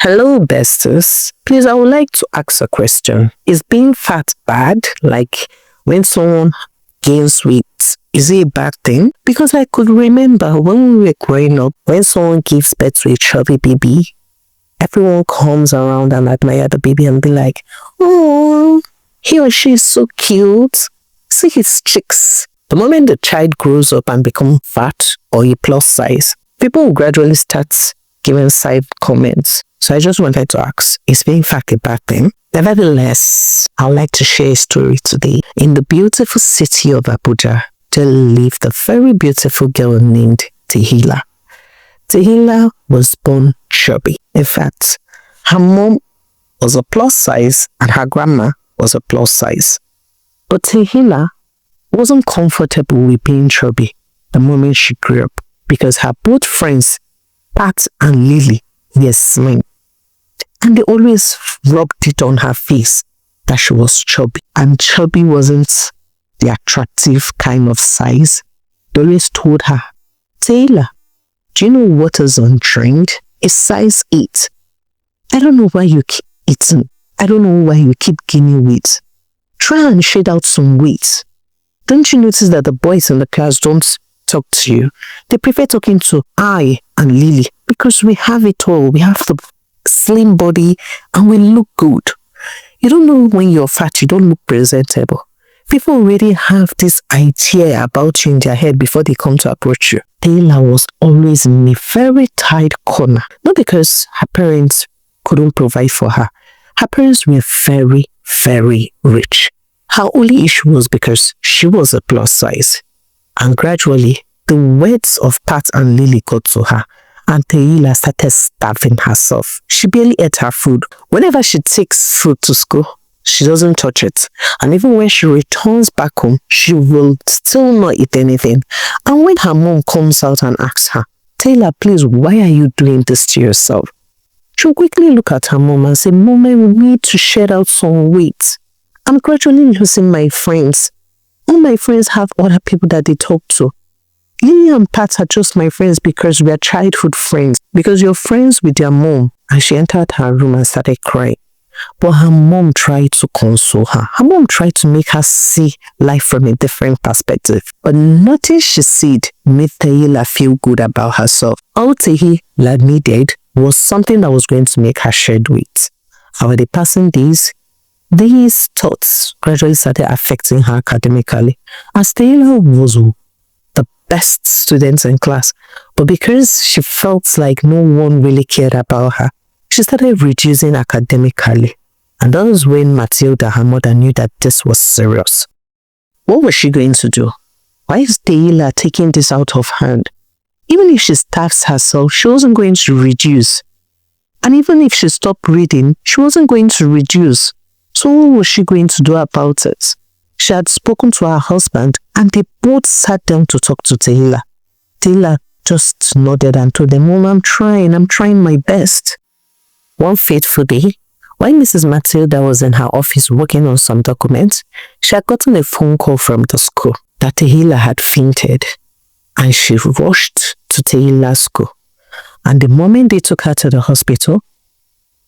Hello, besties. Please, I would like to ask a question. Is being fat bad? Like when someone gains weight, is it a bad thing? Because I could remember when we were growing up, when someone gives birth to a chubby baby, everyone comes around and admire the baby and be like, oh, he or she is so cute. See his cheeks. The moment the child grows up and becomes fat or a plus size, people will gradually start giving side comments. So I just wanted to ask, is being fat a bad thing? Nevertheless, I would like to share a story today. In the beautiful city of Abuja, there lived a very beautiful girl named THECLA. THECLA was born chubby. In fact, her mom was a plus size and her grandma was a plus size. But THECLA wasn't comfortable with being chubby the moment she grew up because her both friends, Pat and Lily, were slim. And they always rubbed it on her face that she was chubby. And chubby wasn't the attractive kind of size. They always told her, THECLA, do you know what is on trend? It's size 8. I don't know why you keep eating. I don't know why you keep gaining weight. Try and shed out some weight. Don't you notice that the boys in the class don't talk to you? They prefer talking to I and Lily because we have it all. We have the slim body and we look good. You don't know when you're fat, you don't look presentable. People already have this idea about you in their head before they come to approach you. THECLA was always in a very tight corner. Not because her parents couldn't provide for her. Her parents were very, very rich. Her only issue was because she was a plus size. And gradually, the words of Pat and Lily got to her. And THECLA started starving herself. She barely ate her food. Whenever she takes food to school, she doesn't touch it. And even when she returns back home, she will still not eat anything. And when her mom comes out and asks her, THECLA, please, why are you doing this to yourself? She'll quickly look at her mom and say, Mom, I need to shed out some weight. I'm gradually losing my friends. All my friends have other people that they talk to. Lily and Pat are just my friends because we are childhood friends. Because you're friends with your mom. And she entered her room and started crying. But her mom tried to console her. Her mom tried to make her see life from a different perspective. But nothing she said made THECLA feel good about herself. All THECLA needed was something that was going to make her shed weight. Over the passing days, these thoughts gradually started affecting her academically. As THECLA was the best student in class, but because she felt like no one really cared about her, she started reducing academically. And that was when Matilda, her mother, knew that this was serious. What was she going to do? Why is THECLA taking this out of hand? Even if she starves herself, she wasn't going to reduce. And even if she stopped reading, she wasn't going to reduce. So what was she going to do about it? She had spoken to her husband and they both sat down to talk to THECLA. THECLA just nodded and told them, Mom, I'm trying my best. One fateful day, while Mrs. Matilda was in her office working on some documents, she had gotten a phone call from the school that THECLA had fainted. And she rushed to THECLA's school. And the moment they took her to the hospital,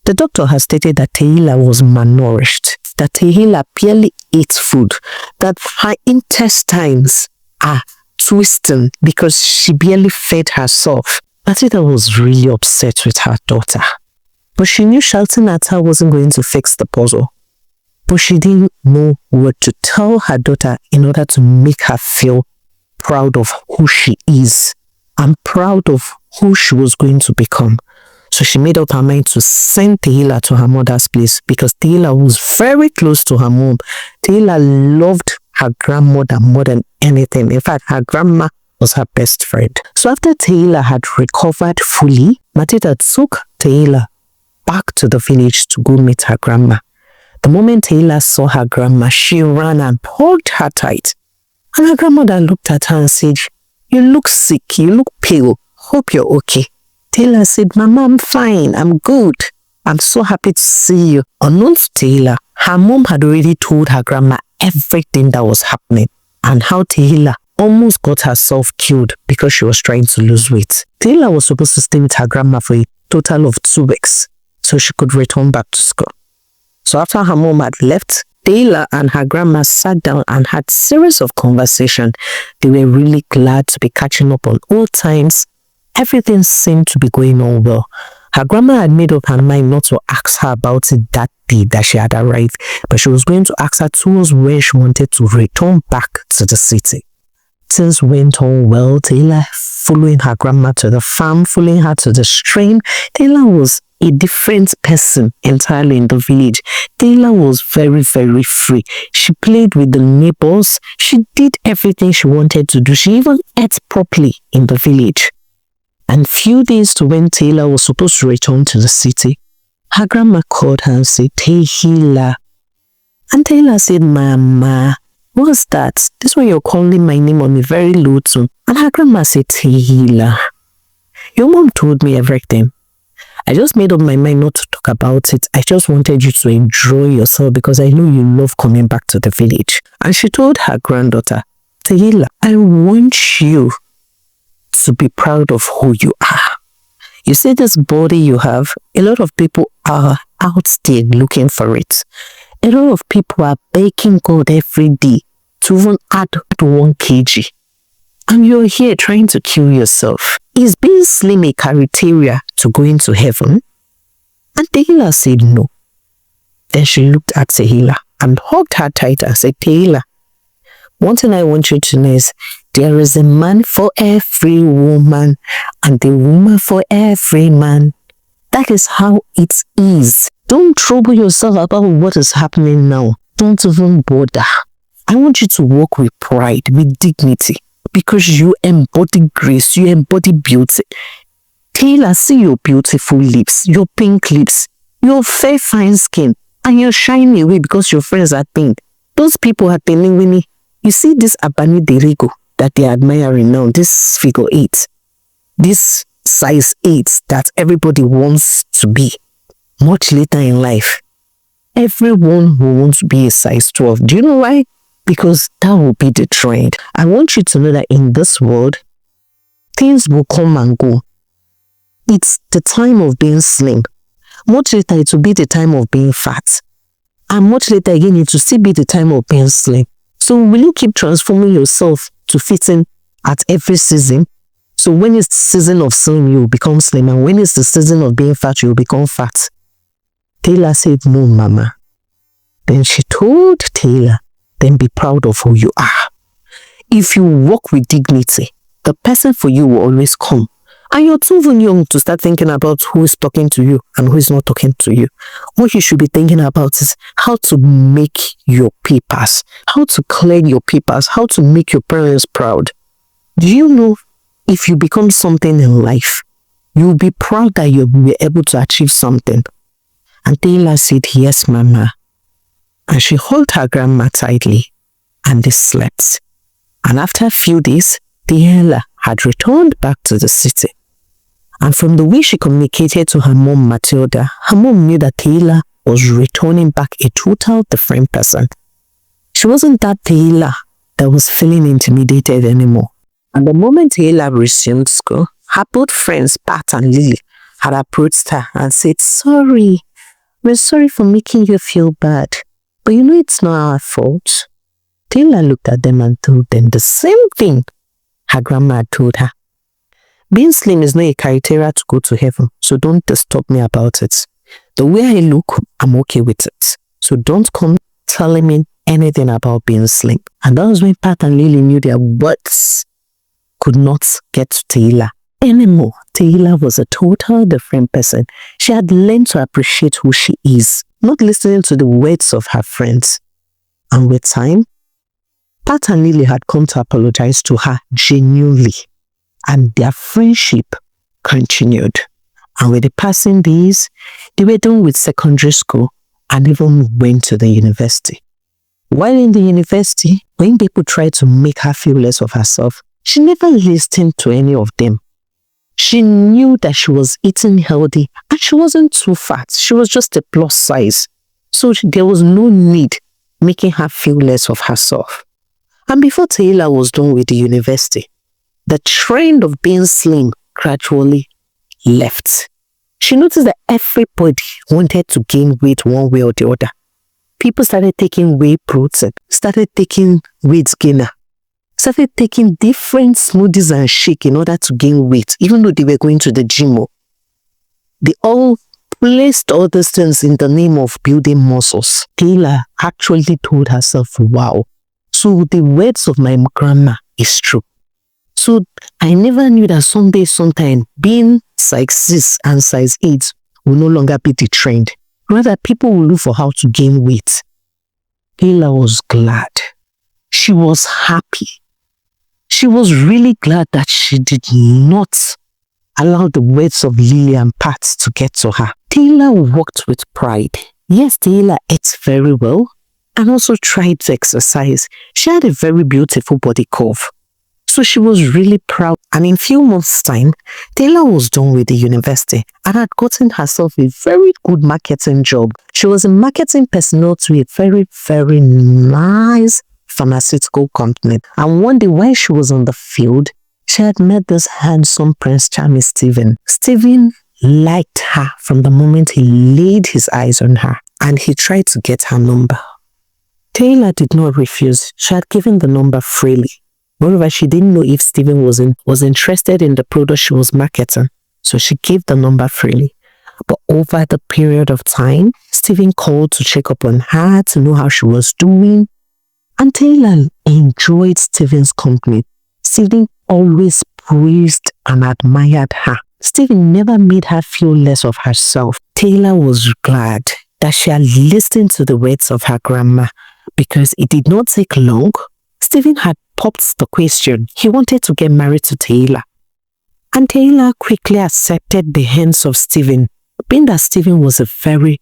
the doctor had stated that THECLA was malnourished, that THECLA barely ate food, that her intestines are twisting because she barely fed herself. Matilda was really upset with her daughter. But she knew shouting at her wasn't going to fix the puzzle. But she didn't know what to tell her daughter in order to make her feel proud of who she is and proud of who she was going to become. So she made up her mind to send THECLA to her mother's place because THECLA was very close to her mom. THECLA loved her grandmother more than anything. In fact, her grandma was her best friend. So after THECLA had recovered fully, Matilda took THECLA back to the village to go meet her grandma. The moment THECLA saw her grandma, she ran and hugged her tight. And her grandmother looked at her and said, You look sick, you look pale, hope you're okay. THECLA said, Mama, I'm fine, I'm good. I'm so happy to see you. Unknown to THECLA, her mom had already told her grandma everything that was happening and how THECLA almost got herself killed because she was trying to lose weight. THECLA was supposed to stay with her grandma for a total of 2 weeks. so she could return back to school. So after her mom had left, Taylor and her grandma sat down and had a series of conversation. They were really glad to be catching up on old times. Everything seemed to be going on well. Her grandma had made up her mind not to ask her about it that day that she had arrived, but she was going to ask her towards when she wanted to return back to the city. Things went on well. Taylor following her grandma to the farm, following her to the stream. Taylor was a different person entirely in the village. Taylor was very, very free. She played with the neighbors. She did everything she wanted to do. She even ate properly in the village. And few days to when Taylor was supposed to return to the city, her grandma called her and said, Taylor. And Taylor said, Mama, what's that? This one you're calling my name on a very low tone. And her grandma said, Taylor, your mom told me everything. I just made up my mind not to talk about it. I just wanted you to enjoy yourself because I know you love coming back to the village. And she told her granddaughter, Taylor, I want you to be proud of who you are. You see this body you have, a lot of people are out there looking for it. A lot of people are begging God every day to even add 1 kg. And you're here trying to kill yourself. Is being slim a criteria to going to heaven? And Taylor said no. Then she looked at Taylor and hugged her tight and said, Taylor, one thing I want you to know is there is a man for every woman and a woman for every man. That is how it is. Don't trouble yourself about what is happening now. Don't even bother. I want you to walk with pride, with dignity, because you embody grace, you embody beauty. Taylor, see your beautiful lips, your pink lips, your fair fine skin, and your shiny away because your friends are pink. Those people are telling me, you see this Abani Derigo that they are admiring now, this figure 8, this size 8 that everybody wants to be much later in life. Everyone will want to be a size 12. Do you know why? Because that will be the trend. I want you to know that in this world, things will come and go. It's the time of being slim. Much later, it will be the time of being fat. And much later again, it will still be the time of being slim. So will you keep transforming yourself to fit in at every season? So when it's the season of slim, you will become slim. And when it's the season of being fat, you will become fat. Taylor said, no, Mama. Then she told Taylor, then be proud of who you are. If you walk with dignity, the person for you will always come. And you're too even young to start thinking about who is talking to you and who is not talking to you. What you should be thinking about is how to make your papers, how to clear your papers, how to make your parents proud. Do you know if you become something in life, you'll be proud that you were able to achieve something? And Taylor said, yes, Mama. And she held her grandma tightly and they slept. And after a few days, Taylor had returned back to the city. And from the way she communicated to her mom, Matilda, her mom knew that Taylor was returning back a total different person. She wasn't that Taylor that was feeling intimidated anymore. And the moment Taylor resumed school, her both friends, Pat and Lily, had approached her and said, sorry, we're sorry for making you feel bad, but you know it's not our fault. Taylor looked at them and told them the same thing her grandma had told her. Being slim is not a criteria to go to heaven, so don't disturb me about it. The way I look, I'm okay with it. So don't come telling me anything about being slim. And that was when Pat and Lily knew their words could not get to Taylor anymore. Taylor was a total different person. She had learned to appreciate who she is, not listening to the words of her friends. And with time, Pat and Lily had come to apologize to her genuinely. And their friendship continued. And with the passing days, they were done with secondary school and even went to the university. While in the university, when people tried to make her feel less of herself, she never listened to any of them. She knew that she was eating healthy and she wasn't too fat. She was just a plus size. So there was no need making her feel less of herself. And before Taylor was done with the university, the trend of being slim gradually left. She noticed that everybody wanted to gain weight one way or the other. People started taking whey protein, started taking weight gainer, started taking different smoothies and shake in order to gain weight, even though they were going to the gym. They all placed all these things in the name of building muscles. Taylor actually told herself, wow, so the words of my grandma is true. So I never knew that someday, sometime, being size 6 and size 8 will no longer be the trend. Rather, people will look for how to gain weight. Taylor was glad. She was happy. She was really glad that she did not allow the words of Lily and Pat to get to her. Taylor walked with pride. Yes, Taylor ate very well and also tried to exercise. She had a very beautiful body curve. So she was really proud, and in a few months' time, Taylor was done with the university and had gotten herself a very good marketing job. She was a marketing personnel to a very, very nice pharmaceutical company. And one day while she was on the field, she had met this handsome Prince Charming Stephen. Stephen liked her from the moment he laid his eyes on her, and he tried to get her number. Taylor did not refuse. She had given the number freely. Moreover, she didn't know if Stephen was interested in the product she was marketing, so she gave the number freely. But over the period of time, Stephen called to check up on her, to know how she was doing, and Taylor enjoyed Stephen's company. Stephen always praised and admired her. Stephen never made her feel less of herself. Taylor was glad that she had listened to the words of her grandma, because it did not take long. Stephen had popped the question. He wanted to get married to Taylor. And Taylor quickly accepted the hands of Stephen, being that Stephen was a very,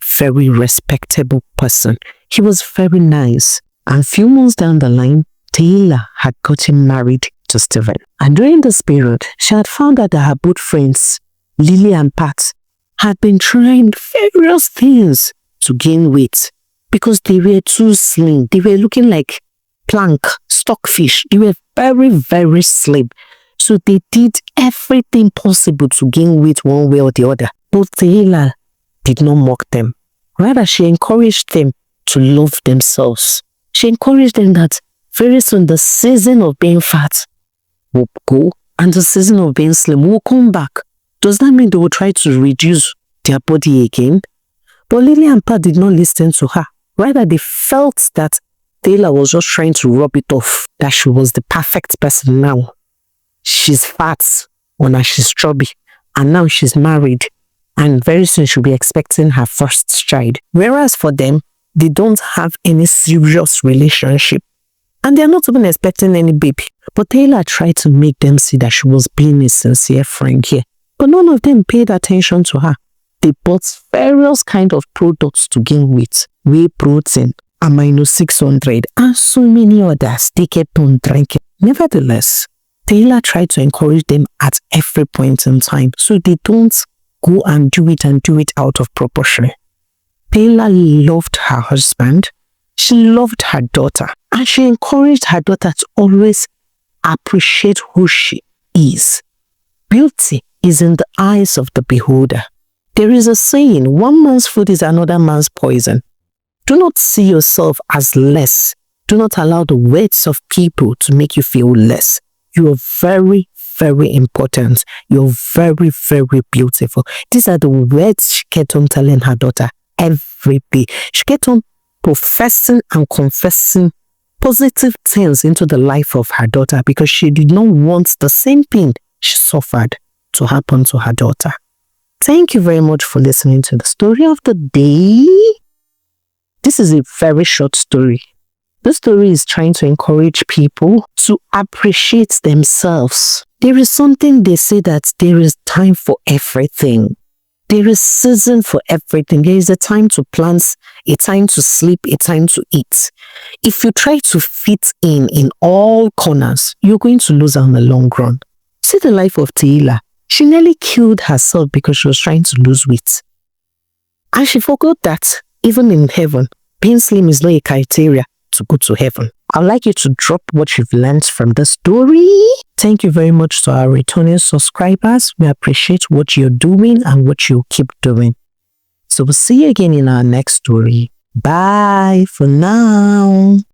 very respectable person. He was very nice. And a few months down the line, Taylor had gotten married to Stephen. And during this period, she had found out that her both friends, Lily and Pat, had been trying various things to gain weight because they were too slim. They were looking like plank, stockfish. They were very, very slim. So they did everything possible to gain weight one way or the other. But Taylor did not mock them. Rather, she encouraged them to love themselves. She encouraged them that very soon the season of being fat will go and the season of being slim will come back. Does that mean they will try to reduce their body again? But Lily and Pat did not listen to her. Rather, they felt that Taylor was just trying to rub it off, that she was the perfect person now. She's fat, or now she's chubby, and now she's married, and very soon she'll be expecting her first child. Whereas for them, they don't have any serious relationship, and they're not even expecting any baby. But Taylor tried to make them see that she was being a sincere friend here. But none of them paid attention to her. They bought various kind of products to gain weight, whey protein, amino 600, and so many others they kept on drinking. Nevertheless, Taylor tried to encourage them at every point in time so they don't go and do it out of proportion. Taylor loved her husband, she loved her daughter, and she encouraged her daughter to always appreciate who she is. Beauty is in the eyes of the beholder. There is a saying, one man's food is another man's poison. Do not see yourself as less. Do not allow the words of people to make you feel less. You are very, very important. You're very, very beautiful. These are the words she kept on telling her daughter every day. She kept on professing and confessing positive things into the life of her daughter because she did not want the same thing she suffered to happen to her daughter. Thank you very much for listening to the story of the day. This is a very short story. This story is trying to encourage people to appreciate themselves. There is something they say that there is time for everything. There is season for everything. There is a time to plant, a time to sleep, a time to eat. If you try to fit in all corners, you're going to lose out in the long run. See the life of Taylor. She nearly killed herself because she was trying to lose weight. And she forgot that even in heaven, being slim is not a criteria to go to heaven. I'd like you to drop what you've learned from the story. Thank you very much to our returning subscribers. We appreciate what you're doing and what you'll keep doing. So we'll see you again in our next story. Bye for now.